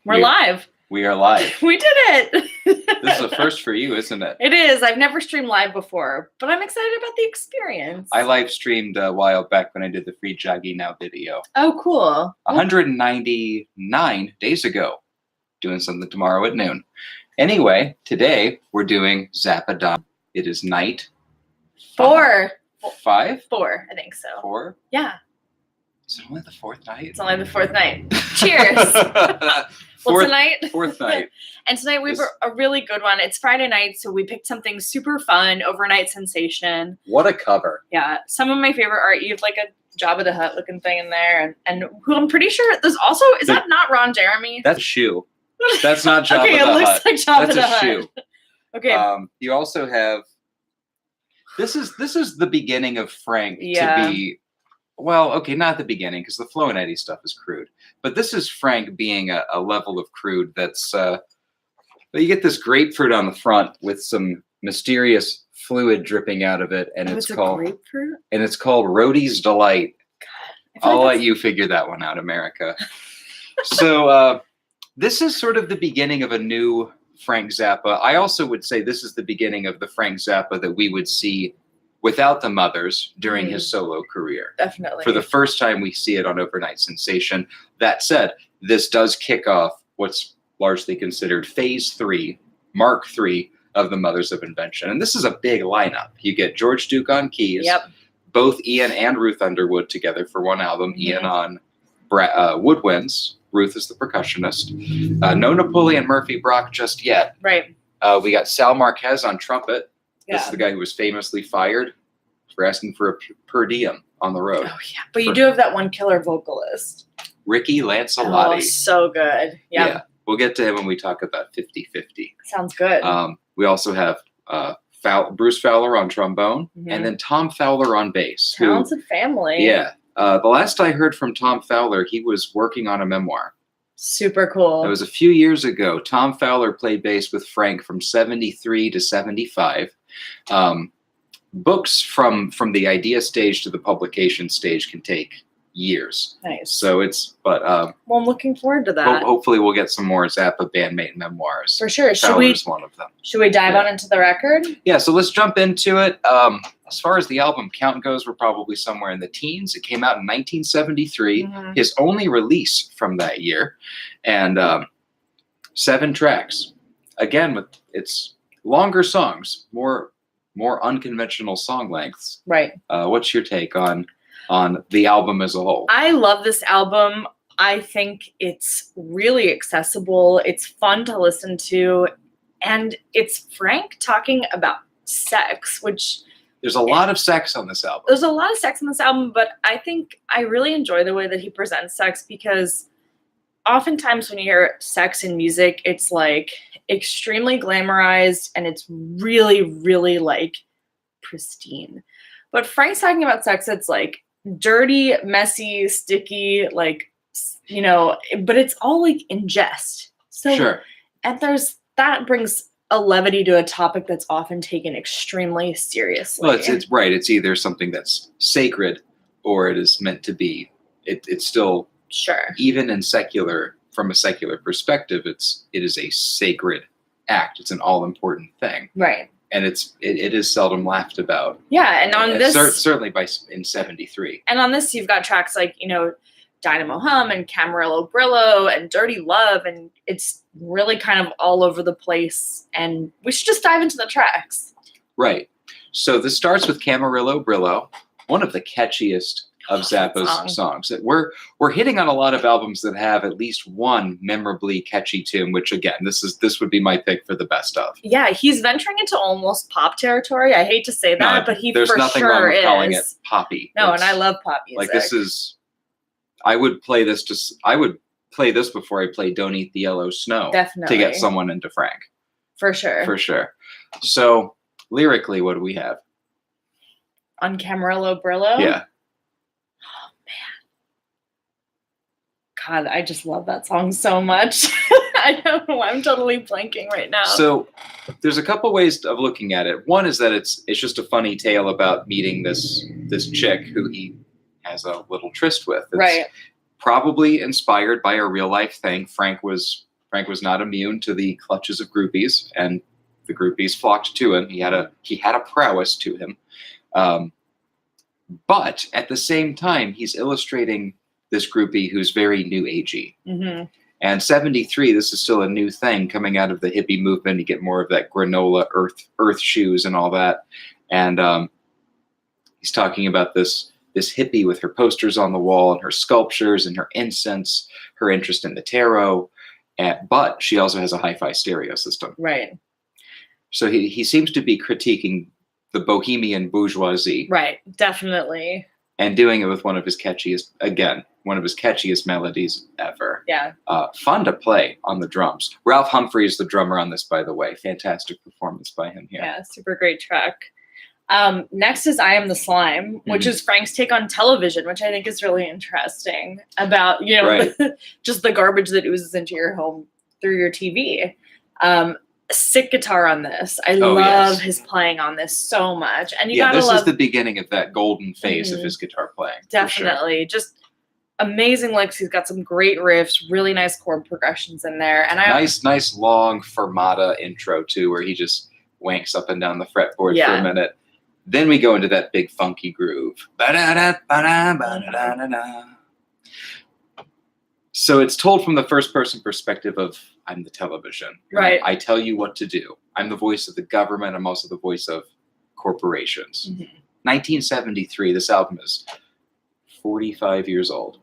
We're live. We are live. We did it. This is a first for you, isn't it? It is. I've never streamed live before, but I'm excited about the experience. I live streamed a while back when I did the free Jaggy Now video. Oh, cool. 199 days ago. Doing something tomorrow at noon. Anyway, today we're doing Zappadan. It is night 4. 5? 4, I think so. 4? Yeah. Is it only the fourth night? It's only the 4th night. Cheers. What's the night? 4th night. And tonight we have a really good one. It's Friday night, so we picked something super fun, Over-Nite sensation. What a cover. Yeah. Some of my favorite art, you have like a Jabba the Hutt looking thing in there. And who I'm pretty sure there's also, is that not Ron Jeremy? That's a shoe. That's not Jabba okay, the it looks Hutt. like Jabba That's the a Hutt. shoe. Okay. You also have, this is the beginning of Frank Yeah. to be, well, okay, not the beginning, because the Flo and Eddie stuff is crude. But this is Frank being a level of crude that's, you get this grapefruit on the front with some mysterious fluid dripping out of it, and it's called grapefruit? And it's called Rhodey's Delight. God, I'll let you figure that one out, America. So this is sort of the beginning of a new Frank Zappa. I also would say this is the beginning of the Frank Zappa that we would see without the mothers during his solo career. Definitely. For the first time, we see it on Over-Nite Sensation. That said, this does kick off what's largely considered Phase 3, Mark 3 of the Mothers of Invention. And this is a big lineup. You get George Duke on keys, both Ian and Ruth Underwood together for one album, Ian on woodwinds, Ruth is the percussionist. No Napoleon Murphy Brock just yet. Right. We got Sal Marquez on trumpet. Yeah. This is the guy who was famously fired for asking for a per diem on the road. Oh, yeah. But you do have that one killer vocalist. Ricky Lancelotti. Oh, so good. Yeah. We'll get to him when we talk about 50-50. Sounds good. We also have Bruce Fowler on trombone and then Tom Fowler on bass. Talented family. Yeah. The last I heard from Tom Fowler, he was working on a memoir. Super cool. That was a few years ago. Tom Fowler played bass with Frank from 73 to 75. Books from the idea stage to the publication stage can take years. Nice. So well, I'm looking forward to that. Hopefully we'll get some more Zappa bandmate memoirs. For sure. Fowler's one of them. Should we dive on into the record? Yeah, so let's jump into it. As far as the album count goes, we're probably somewhere in the teens. It came out in 1973, his only release from that year, and 7 tracks. Again, it's longer songs, more unconventional song lengths. Right. What's your take on the album as a whole? I love this album. I think it's really accessible. It's fun to listen to, and it's Frank talking about sex, which there's a lot of sex on this album. There's a lot of sex on this album, but I think I really enjoy the way that he presents sex, because oftentimes when you hear sex in music, it's like extremely glamorized and it's really, really like pristine. But Frank's talking about sex that's like dirty, messy, sticky, like, but it's all like in jest. So, sure. And that brings a levity to a topic that's often taken extremely seriously. Well, it's right. It's either something that's sacred or it is meant to be. It's still, sure, even in from a secular perspective, it is a sacred act. It's an all-important thing. Right. And it is seldom laughed about. Yeah, and on this certainly in 73. And on this, you've got tracks like Dynamo Hum and Camarillo Brillo and Dirty Love, and it's really kind of all over the place. And we should just dive into the tracks. Right. So this starts with Camarillo Brillo, one of the catchiest of Zappa's songs. We're hitting on a lot of albums that have at least one memorably catchy tune, which again, this would be my pick for the best of. Yeah, he's venturing into almost pop territory. I hate to say that, but he there's for nothing sure wrong with is. Calling it poppy. No, and I love pop music. Like this is, I would play this before I play Don't Eat the Yellow Snow. Definitely. To get someone into Frank. For sure. For sure. So lyrically, what do we have? On Camarillo Brillo? Yeah. God, I just love that song so much. I don't know. I'm totally blanking right now. So there's a couple ways of looking at it. One is that it's just a funny tale about meeting this chick who he has a little tryst with. It's right. Probably inspired by a real life thing. Frank was Frank was not immune to the clutches of groupies, and the groupies flocked to him. He had a prowess to him. But at the same time, he's illustrating this groupie who's very new agey. Mm-hmm. And 73, this is still a new thing coming out of the hippie movement. You get more of that granola earth shoes and all that. And he's talking about this hippie with her posters on the wall and her sculptures and her incense, her interest in the tarot. But she also has a hi-fi stereo system. Right. So he seems to be critiquing the bohemian bourgeoisie. Right, definitely. And doing it with one of his catchiest melodies ever. Yeah. Fun to play on the drums. Ralph Humphrey is the drummer on this, by the way. Fantastic performance by him here. Yeah, super great track. Next is I Am the Slime, which is Frank's take on television, which I think is really interesting about, Right. just the garbage that oozes into your home through your TV. Sick guitar on this. I love his playing on this so much. And this is the beginning of that golden phase of his guitar playing. Definitely. Sure. Just amazing licks. He's got some great riffs, really nice chord progressions in there. And nice long fermata intro too, where he just wanks up and down the fretboard for a minute. Then we go into that big funky groove. So it's told from the first person perspective of I'm the television. Right. I tell you what to do. I'm the voice of the government. I'm also the voice of corporations. 1973, this album is 45 years old.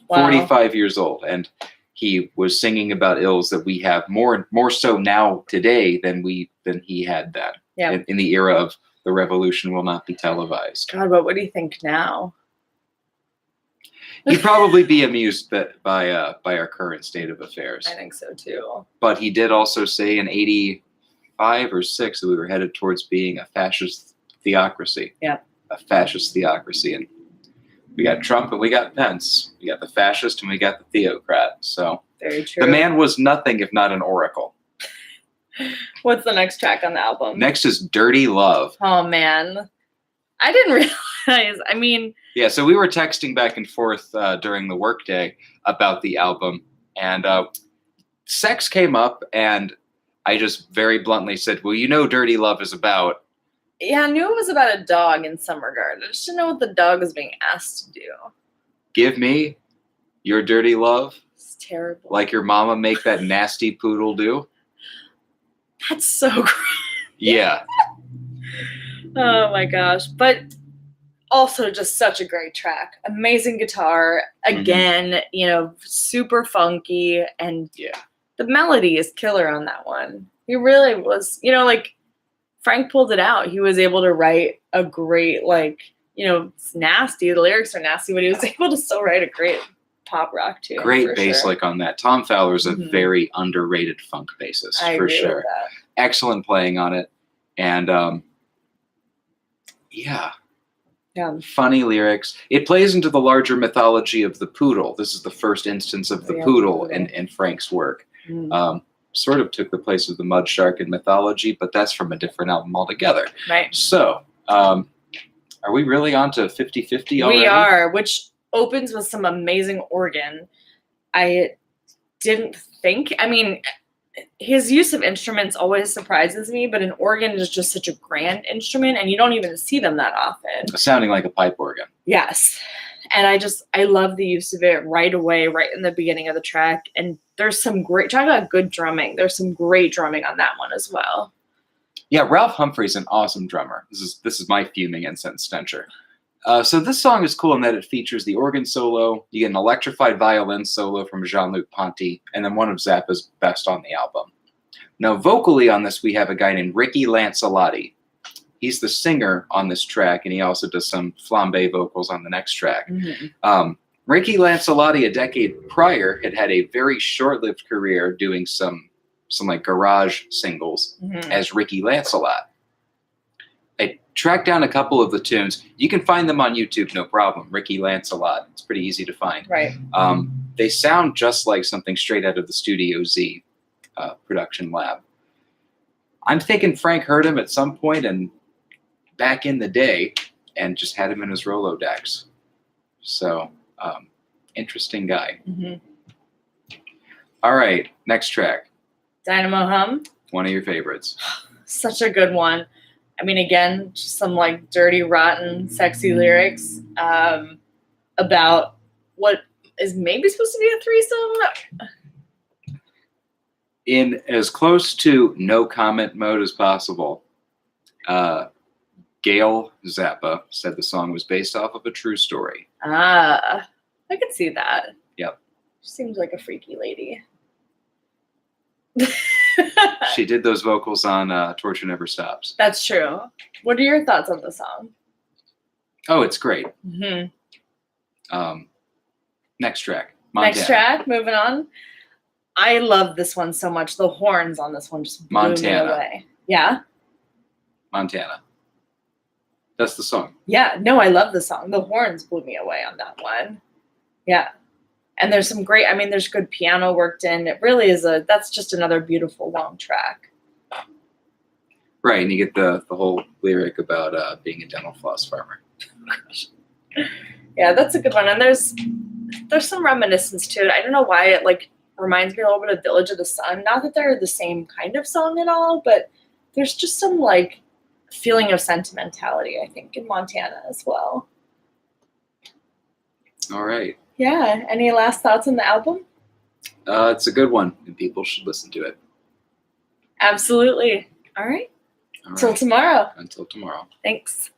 Wow. 45 years old. And he was singing about ills that we have more so now today than he had then. Yeah. In the era of the revolution will not be televised. God, what would he think now? He'd probably be amused by our current state of affairs. I think so too. But he did also say in 85 or 6 that we were headed towards being a fascist theocracy. Yeah. A fascist theocracy. And we got Trump and we got Pence. We got the fascist and we got the theocrat. So very true. The man was nothing if not an oracle. What's the next track on the album? Next is Dirty Love. Oh, man. I didn't realize. I mean... Yeah, so we were texting back and forth during the workday about the album, and sex came up, and I just very bluntly said, well, Dirty Love is about. Yeah, I knew it was about a dog in some regard. I just didn't know what the dog was being asked to do. Give me your dirty love. It's terrible. Like your mama make that nasty poodle do. That's so gross. Yeah. Oh, my gosh. But... also just such a great track. Amazing guitar. Again, super funky. And the melody is killer on that one. He really was, Frank pulled it out. He was able to write a great, it's nasty. The lyrics are nasty, but he was able to still write a great pop rock tune. Great bass lick on that. Tom Fowler's a very underrated funk bassist, I for agree sure. with that. Excellent playing on it. And Yeah. Funny lyrics. It plays into the larger mythology of the poodle. This is the first instance of the poodle in Frank's work. Sort of took the place of the mud shark in mythology, but that's from a different album altogether. Right. So, are we really on to 50-50 already? We are, which opens with some amazing organ. I didn't think, his use of instruments always surprises me, but an organ is just such a grand instrument, and you don't even see them that often. Sounding like a pipe organ. Yes. And I love the use of it right away, right in the beginning of the track. And there's some great, talk about good drumming. There's some great drumming on that one as well. Yeah, Ralph Humphrey's an awesome drummer. This is my fuming incense stencher. So this song is cool in that it features the organ solo, you get an electrified violin solo from Jean-Luc Ponty, and then one of Zappa's best on the album. Now, vocally on this, we have a guy named Ricky Lancelotti. He's the singer on this track, and he also does some flambe vocals on the next track. Ricky Lancelotti, a decade prior, had a very short-lived career doing some garage singles as Ricky Lancelot. I tracked down a couple of the tunes. You can find them on YouTube, no problem. Ricky Lancelot. It's pretty easy to find. Right. They sound just like something straight out of the Studio Z production lab. I'm thinking Frank heard him at some point and back in the day and just had him in his Rolodex. So, interesting guy. All right, next track. Dynamo Hum. One of your favorites. Such a good one. I mean, again, just some like dirty, rotten, sexy lyrics about what is maybe supposed to be a threesome. In as close to no comment mode as possible, Gail Zappa said the song was based off of a true story. Ah, I could see that. Yep. She seems like a freaky lady. She did those vocals on Torture Never Stops. That's true. What are your thoughts on the song? Oh, it's great. Mm-hmm. Next track. Montana. Next track, moving on. I love this one so much. The horns on this one just blew Montana. me away. Yeah? Montana. That's the song. Yeah, no, I love the song. The horns blew me away on that one. Yeah. And there's some great, I mean, there's good piano worked in. It really is that's just another beautiful long track. Right, and you get the whole lyric about being a dental floss farmer. Yeah, that's a good one. And there's some reminiscence to it. I don't know why it like reminds me a little bit of Village of the Sun. Not that they're the same kind of song at all, but there's just some like feeling of sentimentality, I think, in Montana as well. All right. Yeah. Any last thoughts on the album? It's a good one, and people should listen to it. Absolutely. All right. All right. Till tomorrow. Until tomorrow. Thanks.